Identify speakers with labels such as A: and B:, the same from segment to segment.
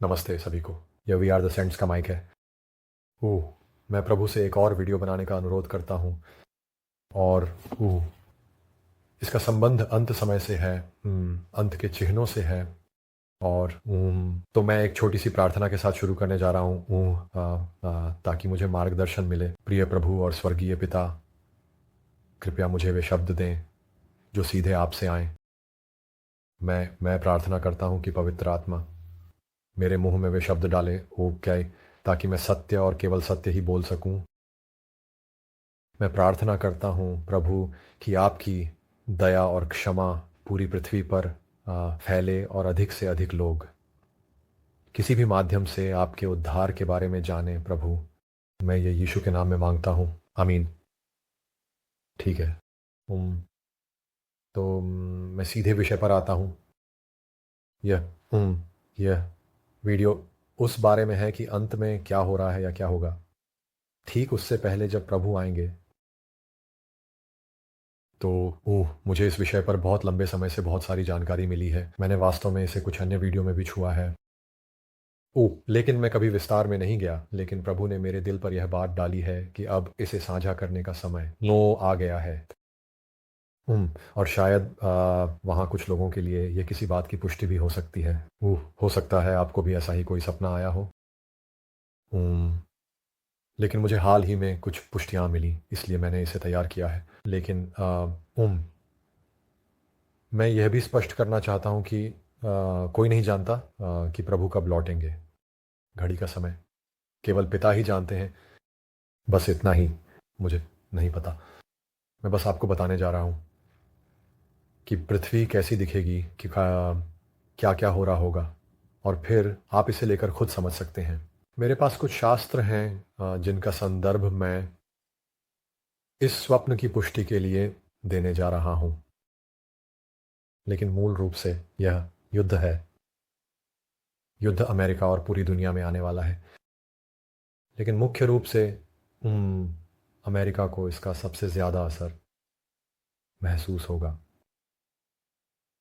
A: नमस्ते सभी को। यह वी आर द सेंट्स का माइक है। ओह, मैं प्रभु से एक और वीडियो बनाने का अनुरोध करता हूँ। और ओह, इसका संबंध अंत समय से है, अंत के चिन्हों से है। और तो मैं एक छोटी सी प्रार्थना के साथ शुरू करने जा रहा हूँ, ताकि मुझे मार्गदर्शन मिले। प्रिय प्रभु और स्वर्गीय पिता, कृपया मुझे वे शब्द दें जो सीधे आपसे आएं। मैं प्रार्थना करता हूँ कि पवित्र आत्मा मेरे मुंह में वे शब्द डाले, ओ क्या, ताकि मैं सत्य और केवल सत्य ही बोल सकूं। मैं प्रार्थना करता हूँ प्रभु कि आपकी दया और क्षमा पूरी पृथ्वी पर फैले और अधिक से अधिक लोग किसी भी माध्यम से आपके उद्धार के बारे में जानें। प्रभु, मैं ये यीशु के नाम में मांगता हूँ, आमीन। ठीक है। तो मैं सीधे विषय पर आता हूँ। यह यह वीडियो उस बारे में है कि अंत में क्या हो रहा है या क्या होगा, ठीक उससे पहले जब प्रभु आएंगे। तो मुझे इस विषय पर बहुत लंबे समय से बहुत सारी जानकारी मिली है। मैंने वास्तव में इसे कुछ अन्य वीडियो में भी छुआ है। लेकिन मैं कभी विस्तार में नहीं गया। लेकिन प्रभु ने मेरे दिल पर यह बात डाली है कि अब इसे साझा करने का समय नो आ गया है। और शायद वहाँ कुछ लोगों के लिए ये किसी बात की पुष्टि भी हो सकती है। हो सकता है आपको भी ऐसा ही कोई सपना आया हो। लेकिन मुझे हाल ही में कुछ पुष्टियाँ मिली, इसलिए मैंने इसे तैयार किया है। लेकिन मैं यह भी स्पष्ट करना चाहता हूँ कि कोई नहीं जानता कि प्रभु कब लौटेंगे। घड़ी का समय केवल पिता ही जानते हैं। बस इतना ही, मुझे नहीं पता। मैं बस आपको बताने जा रहा हूँ कि पृथ्वी कैसी दिखेगी, कि क्या क्या हो रहा होगा, और फिर आप इसे लेकर खुद समझ सकते हैं। मेरे पास कुछ शास्त्र हैं जिनका संदर्भ मैं इस स्वप्न की पुष्टि के लिए देने जा रहा हूँ। लेकिन मूल रूप से यह युद्ध है। युद्ध अमेरिका और पूरी दुनिया में आने वाला है। लेकिन मुख्य रूप से अमेरिका को इसका सबसे ज़्यादा असर महसूस होगा।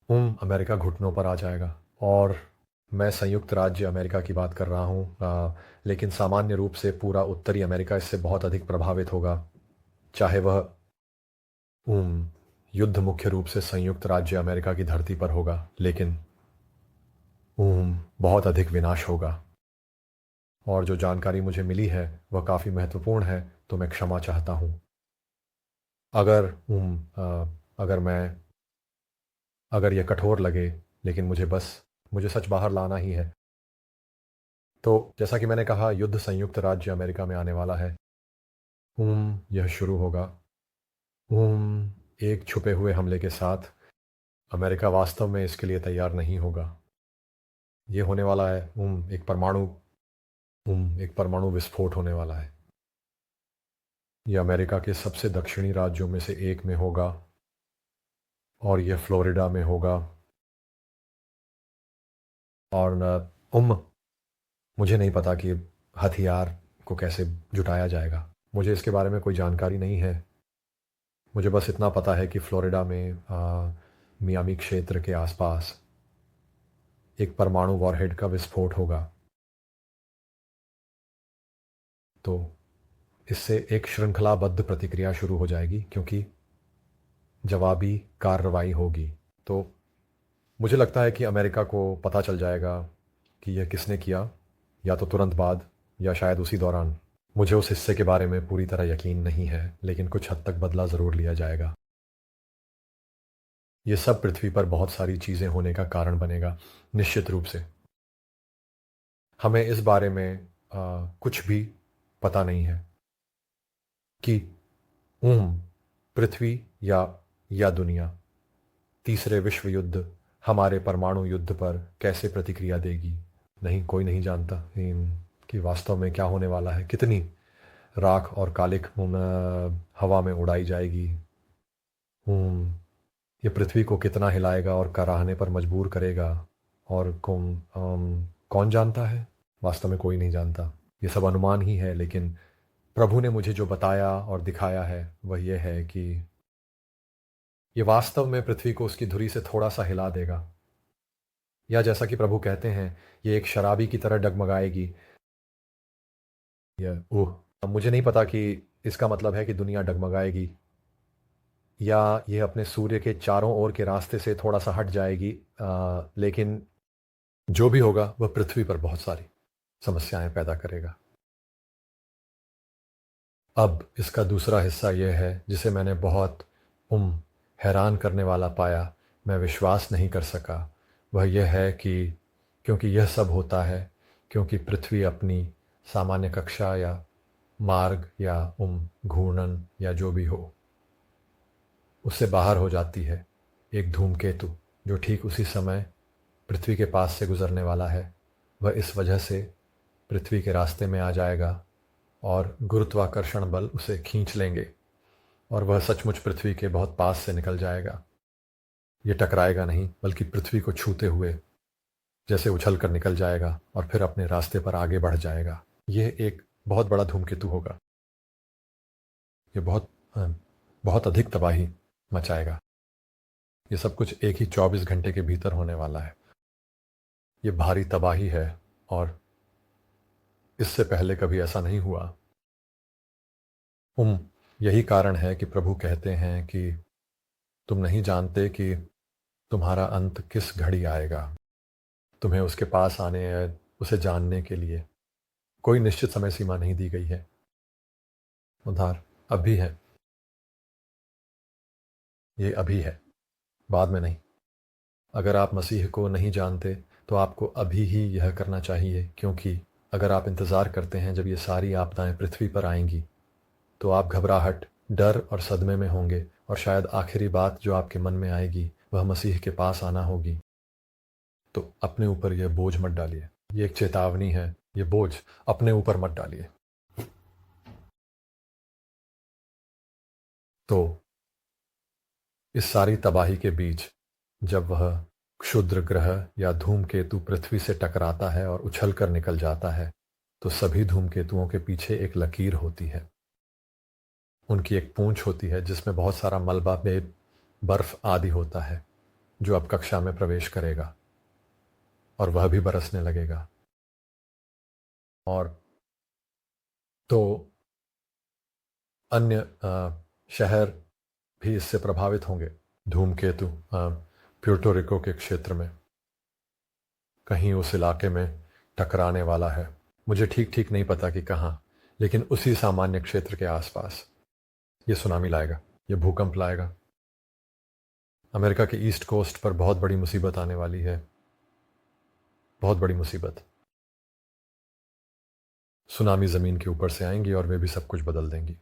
A: अमेरिका घुटनों पर आ जाएगा। और मैं संयुक्त राज्य अमेरिका की बात कर रहा हूँ, लेकिन सामान्य रूप से पूरा उत्तरी अमेरिका इससे बहुत अधिक प्रभावित होगा। चाहे वह युद्ध मुख्य रूप से संयुक्त राज्य अमेरिका की धरती पर होगा, लेकिन बहुत अधिक विनाश होगा। और जो जानकारी मुझे मिली है वह काफ़ी महत्वपूर्ण है, तो मैं क्षमा चाहता हूँ अगर अगर मैं अगर यह कठोर लगे। लेकिन मुझे सच बाहर लाना ही है। तो जैसा कि मैंने कहा, युद्ध संयुक्त राज्य अमेरिका में आने वाला है। यह शुरू होगा एक छुपे हुए हमले के साथ। अमेरिका वास्तव में इसके लिए तैयार नहीं होगा। ये होने वाला है एक परमाणु विस्फोट होने वाला है। यह अमेरिका के सबसे दक्षिणी राज्यों में से एक में होगा, और यह फ्लोरिडा में होगा। और मुझे नहीं पता कि हथियार को कैसे जुटाया जाएगा। मुझे इसके बारे में कोई जानकारी नहीं है। मुझे बस इतना पता है कि फ्लोरिडा में मियामी क्षेत्र के आसपास एक परमाणु वॉरहेड का विस्फोट होगा। तो इससे एक श्रृंखलाबद्ध प्रतिक्रिया शुरू हो जाएगी, क्योंकि जवाबी कार्रवाई होगी। तो मुझे लगता है कि अमेरिका को पता चल जाएगा कि यह किसने किया, या तो तुरंत बाद या शायद उसी दौरान। मुझे उस हिस्से के बारे में पूरी तरह यकीन नहीं है, लेकिन कुछ हद तक बदला ज़रूर लिया जाएगा। ये सब पृथ्वी पर बहुत सारी चीज़ें होने का कारण बनेगा, निश्चित रूप से। हमें इस बारे में कुछ भी पता नहीं है कि पृथ्वी या दुनिया तीसरे विश्व युद्ध, हमारे परमाणु युद्ध पर कैसे प्रतिक्रिया देगी। नहीं, कोई नहीं जानता कि वास्तव में क्या होने वाला है। कितनी राख और कालिख हवा में उड़ाई जाएगी। ये पृथ्वी को कितना हिलाएगा और कराहने पर मजबूर करेगा। और कौन जानता है? वास्तव में कोई नहीं जानता। ये सब अनुमान ही है। लेकिन प्रभु ने मुझे जो बताया और दिखाया है वह यह है कि ये वास्तव में पृथ्वी को उसकी धुरी से थोड़ा सा हिला देगा। या जैसा कि प्रभु कहते हैं, ये एक शराबी की तरह डगमगाएगी। या ओह, मुझे नहीं पता कि इसका मतलब है कि दुनिया डगमगाएगी या ये अपने सूर्य के चारों ओर के रास्ते से थोड़ा सा हट जाएगी। लेकिन जो भी होगा वह पृथ्वी पर बहुत सारी समस्याएं पैदा करेगा। अब इसका दूसरा हिस्सा यह है जिसे मैंने बहुत हैरान करने वाला पाया, मैं विश्वास नहीं कर सका। वह यह है कि क्योंकि यह सब होता है क्योंकि पृथ्वी अपनी सामान्य कक्षा या मार्ग या घूर्णन या जो भी हो उससे बाहर हो जाती है। एक धूमकेतु जो ठीक उसी समय पृथ्वी के पास से गुजरने वाला है, वह इस वजह से पृथ्वी के रास्ते में आ जाएगा और गुरुत्वाकर्षण बल उसे खींच लेंगे और वह सचमुच पृथ्वी के बहुत पास से निकल जाएगा। ये टकराएगा नहीं बल्कि पृथ्वी को छूते हुए जैसे उछल कर निकल जाएगा और फिर अपने रास्ते पर आगे बढ़ जाएगा। यह एक बहुत बड़ा धूमकेतु होगा। ये बहुत अधिक तबाही मचाएगा। ये सब कुछ एक ही 24 घंटे के भीतर होने वाला है। ये भारी तबाही है और इससे पहले कभी ऐसा नहीं हुआ। यही कारण है कि प्रभु कहते हैं कि तुम नहीं जानते कि तुम्हारा अंत किस घड़ी आएगा। तुम्हें उसके पास आने या उसे जानने के लिए कोई निश्चित समय सीमा नहीं दी गई है। उधार अभी है, ये अभी है, बाद में नहीं। अगर आप मसीह को नहीं जानते तो आपको अभी ही यह करना चाहिए, क्योंकि अगर आप इंतज़ार करते हैं जब ये सारी आपदाएं पृथ्वी पर आएंगी तो आप घबराहट, डर और सदमे में होंगे और शायद आखिरी बात जो आपके मन में आएगी वह मसीह के पास आना होगी। तो अपने ऊपर यह बोझ मत डालिए। ये एक चेतावनी है, ये बोझ अपने ऊपर मत डालिए। तो इस सारी तबाही के बीच जब वह क्षुद्र ग्रह या धूमकेतु पृथ्वी से टकराता है और उछल कर निकल जाता है, तो सभी धूमकेतुओं के पीछे एक लकीर होती है। उनकी एक पूंछ होती है जिसमें बहुत सारा मलबा, बर्फ आदि होता है जो अब कक्षा में प्रवेश करेगा और वह भी बरसने लगेगा। और तो अन्य शहर भी इससे प्रभावित होंगे। धूमकेतु प्यूर्टो रिको के क्षेत्र में कहीं उस इलाके में टकराने वाला है। मुझे ठीक ठीक नहीं पता कि कहाँ, लेकिन उसी सामान्य क्षेत्र के आसपास ये सुनामी लाएगा, ये भूकंप लाएगा। अमेरिका के ईस्ट कोस्ट पर बहुत बड़ी मुसीबत आने वाली है, बहुत बड़ी मुसीबत। सुनामी ज़मीन के ऊपर से आएंगी और वे भी सब कुछ बदल देंगी।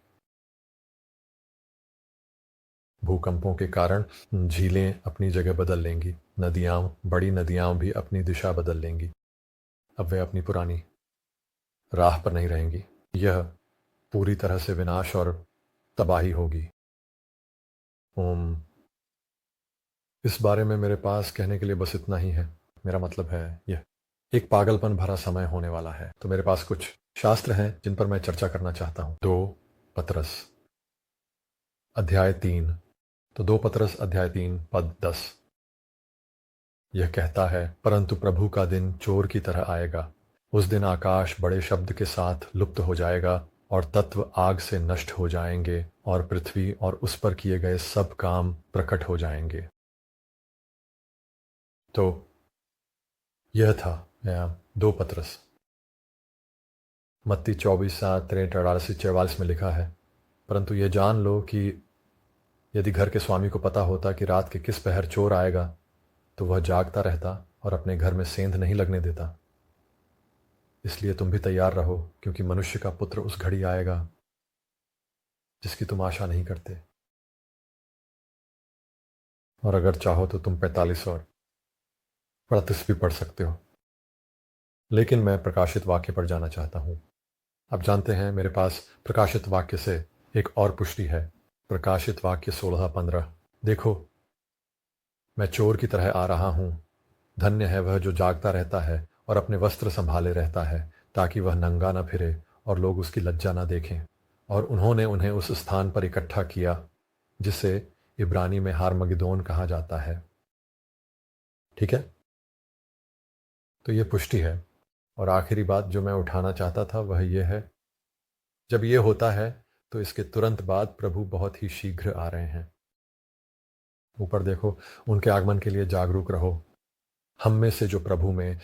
A: भूकंपों के कारण झीलें अपनी जगह बदल लेंगी, नदियाँ, बड़ी नदियाँ भी अपनी दिशा बदल लेंगी। अब वे अपनी पुरानी राह पर नहीं रहेंगी। यह पूरी तरह से विनाश और तबाही होगी। इस बारे में मेरे पास कहने के लिए बस इतना ही है। मेरा मतलब है यह एक पागलपन भरा समय होने वाला है। तो मेरे पास कुछ शास्त्र हैं जिन पर मैं चर्चा करना चाहता हूँ। 2 पतरस अध्याय 3। तो 2 पतरस अध्याय 3 पद 10 यह कहता है, परंतु प्रभु का दिन चोर की तरह आएगा। उस दिन आकाश बड़े शब्द के साथ लुप्त हो जाएगा और तत्व आग से नष्ट हो जाएंगे और पृथ्वी और उस पर किए गए सब काम प्रकट हो जाएंगे। तो यह था 2 पतरस। मत्ती 24:43-44 में लिखा है, परंतु यह जान लो कि यदि घर के स्वामी को पता होता कि रात के किस पहर चोर आएगा तो वह जागता रहता और अपने घर में सेंध नहीं लगने देता। इसलिए तुम भी तैयार रहो, क्योंकि मनुष्य का पुत्र उस घड़ी आएगा जिसकी तुम आशा नहीं करते। और अगर चाहो तो तुम 45 और 38 भी पढ़ सकते हो, लेकिन मैं प्रकाशित वाक्य पर जाना चाहता हूँ। आप जानते हैं मेरे पास प्रकाशित वाक्य से एक और पुष्टि है। प्रकाशित वाक्य 16:15 देखो, मैं चोर की तरह आ रहा हूँ। धन्य है वह जो जागता रहता है और अपने वस्त्र संभाले रहता है, ताकि वह नंगा न फिरे और लोग उसकी लज्जा न देखें। और उन्होंने उन्हें उस स्थान पर इकट्ठा किया जिसे इब्रानी में हारमगिदोन कहा जाता है। ठीक है। तो ये पुष्टि है। और आखिरी बात जो मैं उठाना चाहता था वह ये है, जब ये होता है तो इसके तुरंत बाद प्रभु बहुत ही शीघ्र आ रहे हैं। ऊपर देखो, उनके आगमन के लिए जागरूक रहो। हम में से जो प्रभु में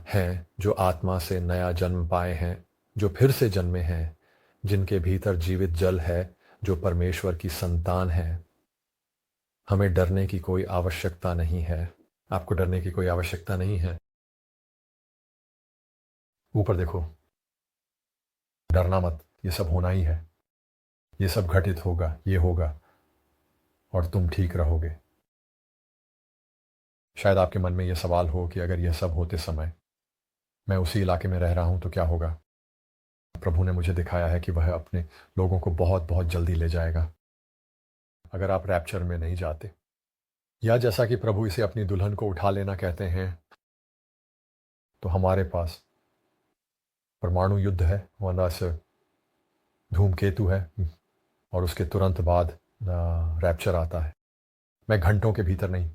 A: हैं, जो आत्मा से नया जन्म पाए हैं, जो फिर से जन्मे हैं, जिनके भीतर जीवित जल है, जो परमेश्वर की संतान है, हमें डरने की कोई आवश्यकता नहीं है। आपको डरने की कोई आवश्यकता नहीं है। ऊपर देखो, डरना मत, ये सब होना ही है, ये सब घटित होगा, ये होगा और तुम ठीक रहोगे। शायद आपके मन में यह सवाल हो कि अगर यह सब होते समय मैं उसी इलाके में रह रहा हूं तो क्या होगा। प्रभु ने मुझे दिखाया है कि वह अपने लोगों को बहुत बहुत जल्दी ले जाएगा अगर आप रैप्चर में नहीं जाते, या जैसा कि प्रभु इसे अपनी दुल्हन को उठा लेना कहते हैं, तो हमारे पास परमाणु युद्ध है, वरना से धूमकेतु है, और उसके तुरंत बाद रैप्चर आता है। मैं घंटों के भीतर नहीं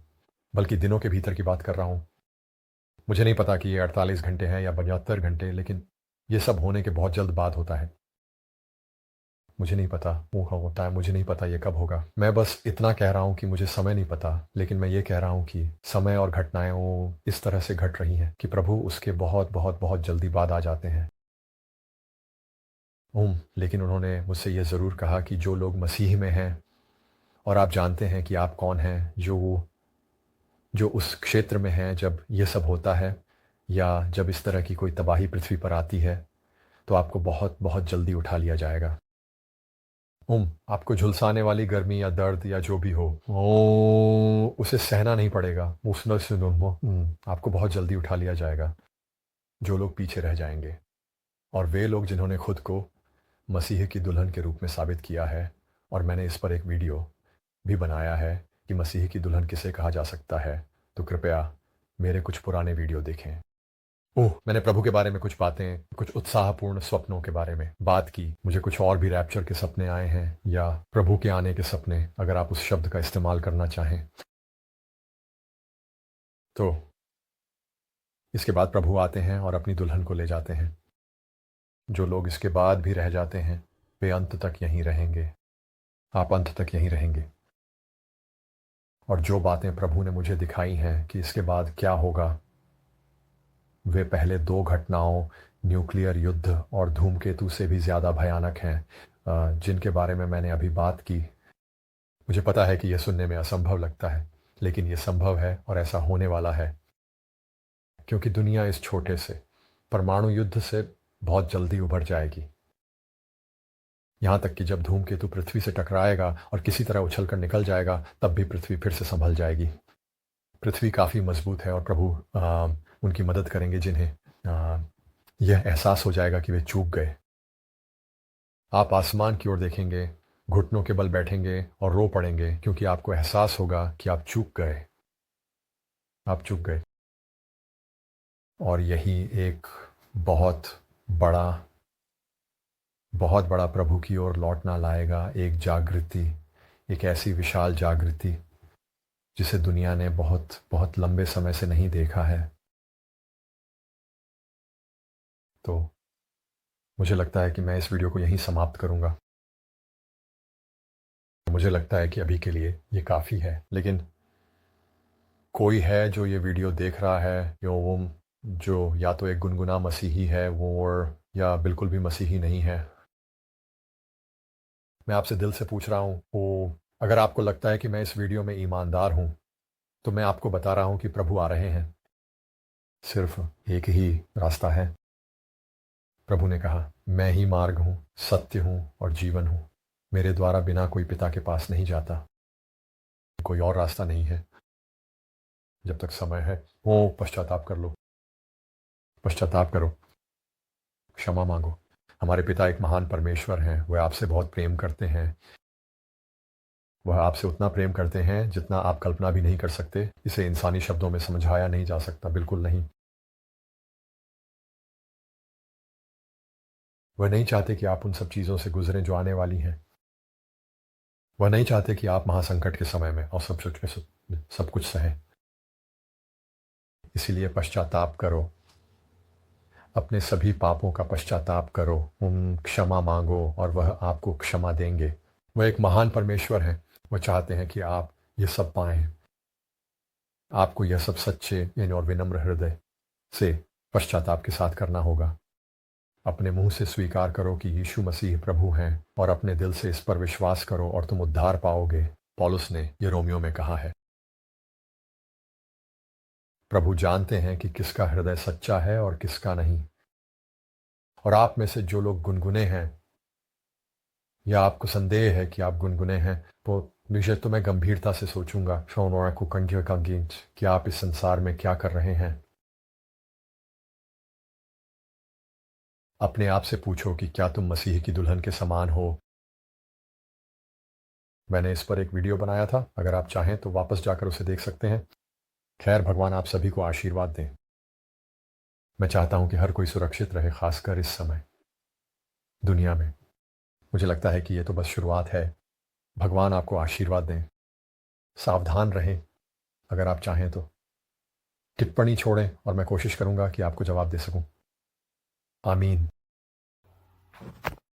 A: बल्कि दिनों के भीतर की बात कर रहा हूँ। मुझे नहीं पता कि ये 48 घंटे हैं या 72 घंटे, लेकिन ये सब होने के बहुत जल्द बाद होता है। मुझे नहीं पता वो कब होता है, मुझे नहीं पता ये कब होगा। मैं बस इतना कह रहा हूँ कि मुझे समय नहीं पता, लेकिन मैं ये कह रहा हूँ कि समय और घटनाएं वो इस तरह से घट रही हैं कि प्रभु उसके बहुत बहुत बहुत जल्दी बाद आ जाते हैं। लेकिन उन्होंने मुझसे ये ज़रूर कहा कि जो लोग मसीह में हैं, और आप जानते हैं कि आप कौन हैं, जो उस क्षेत्र में हैं जब ये सब होता है, या जब इस तरह की कोई तबाही पृथ्वी पर आती है, तो आपको बहुत बहुत जल्दी उठा लिया जाएगा। आपको झुलसाने वाली गर्मी या दर्द या जो भी हो, उसे सहना नहीं पड़ेगा। आपको बहुत जल्दी उठा लिया जाएगा। जो लोग पीछे रह जाएंगे, और वे लोग जिन्होंने खुद को मसीह की दुल्हन के रूप में साबित किया है, और मैंने इस पर एक वीडियो भी बनाया है कि मसीह की दुल्हन किसे कहा जा सकता है, तो कृपया मेरे कुछ पुराने वीडियो देखें। मैंने प्रभु के बारे में कुछ बातें, कुछ उत्साहपूर्ण स्वप्नों के बारे में बात की। मुझे कुछ और भी रैप्चर के सपने आए हैं, या प्रभु के आने के सपने, अगर आप उस शब्द का इस्तेमाल करना चाहें। तो इसके बाद प्रभु आते हैं और अपनी दुल्हन को ले जाते हैं। जो लोग इसके बाद भी रह जाते हैं, वे अंत तक यहीं रहेंगे। आप अंत तक यहीं रहेंगे। और जो बातें प्रभु ने मुझे दिखाई हैं कि इसके बाद क्या होगा, वे पहले दो घटनाओं, न्यूक्लियर युद्ध और धूमकेतु से भी ज़्यादा भयानक हैं, जिनके बारे में मैंने अभी बात की। मुझे पता है कि यह सुनने में असंभव लगता है, लेकिन यह संभव है और ऐसा होने वाला है, क्योंकि दुनिया इस छोटे से परमाणु युद्ध से बहुत जल्दी उभर जाएगी। यहाँ तक कि जब धूमकेतु पृथ्वी से टकराएगा और किसी तरह उछलकर निकल जाएगा, तब भी पृथ्वी फिर से संभल जाएगी। पृथ्वी काफ़ी मजबूत है, और प्रभु उनकी मदद करेंगे जिन्हें यह एहसास हो जाएगा कि वे चूक गए। आप आसमान की ओर देखेंगे, घुटनों के बल बैठेंगे और रो पड़ेंगे, क्योंकि आपको एहसास होगा कि आप चूक गए, आप चूक गए। और यही एक बहुत बड़ा बहुत बड़ा प्रभु की ओर लौटना लाएगा, एक जागृति, एक ऐसी विशाल जागृति जिसे दुनिया ने बहुत बहुत लंबे समय से नहीं देखा है। तो मुझे लगता है कि मैं इस वीडियो को यहीं समाप्त करूंगा। मुझे लगता है कि अभी के लिए ये काफ़ी है, लेकिन कोई है जो ये वीडियो देख रहा है, जो या तो एक गुनगुना मसीही है वो, या बिल्कुल भी मसीही नहीं है। मैं आपसे दिल से पूछ रहा हूँ, अगर आपको लगता है कि मैं इस वीडियो में ईमानदार हूँ, तो मैं आपको बता रहा हूँ कि प्रभु आ रहे हैं। सिर्फ एक ही रास्ता है। प्रभु ने कहा, मैं ही मार्ग हूँ, सत्य हूँ और जीवन हूँ। मेरे द्वारा बिना कोई पिता के पास नहीं जाता। कोई और रास्ता नहीं है। जब तक समय है, पश्चाताप कर लो, पश्चाताप करो, क्षमा मांगो। हमारे पिता एक महान परमेश्वर हैं। वह आपसे बहुत प्रेम करते हैं। वह आपसे उतना प्रेम करते हैं जितना आप कल्पना भी नहीं कर सकते। इसे इंसानी शब्दों में समझाया नहीं जा सकता, बिल्कुल नहीं। वह नहीं चाहते कि आप उन सब चीज़ों से गुजरें जो आने वाली हैं। वह नहीं चाहते कि आप महासंकट के समय में और सब कुछ सहें। इसीलिए पश्चाताप करो, अपने सभी पापों का पश्चाताप करो, क्षमा मांगो और वह आपको क्षमा देंगे। वह एक महान परमेश्वर हैं। वह चाहते हैं कि आप ये सब पाएं। आपको यह सब सच्चे और विनम्र हृदय से पश्चाताप के साथ करना होगा। अपने मुंह से स्वीकार करो कि यीशु मसीह प्रभु हैं और अपने दिल से इस पर विश्वास करो और तुम उद्धार पाओगे। पौलुस ने ये रोमियो में कहा है। प्रभु जानते हैं कि किसका हृदय सच्चा है और किसका नहीं। और आप में से जो लोग गुनगुने हैं या आपको संदेह है कि आप गुनगुने हैं, तो विषय तो मैं गंभीरता से सोचूंगा कि आप इस संसार में क्या कर रहे हैं। अपने आप से पूछो कि क्या तुम मसीह की दुल्हन के समान हो। मैंने इस पर एक वीडियो बनाया था, अगर आप चाहें तो वापस जाकर उसे देख सकते हैं। खैर, भगवान आप सभी को आशीर्वाद दें। मैं चाहता हूं कि हर कोई सुरक्षित रहे, खासकर इस समय दुनिया में। मुझे लगता है कि ये तो बस शुरुआत है। भगवान आपको आशीर्वाद दें। सावधान रहें। अगर आप चाहें तो टिप्पणी छोड़ें और मैं कोशिश करूंगा कि आपको जवाब दे सकूं। आमीन।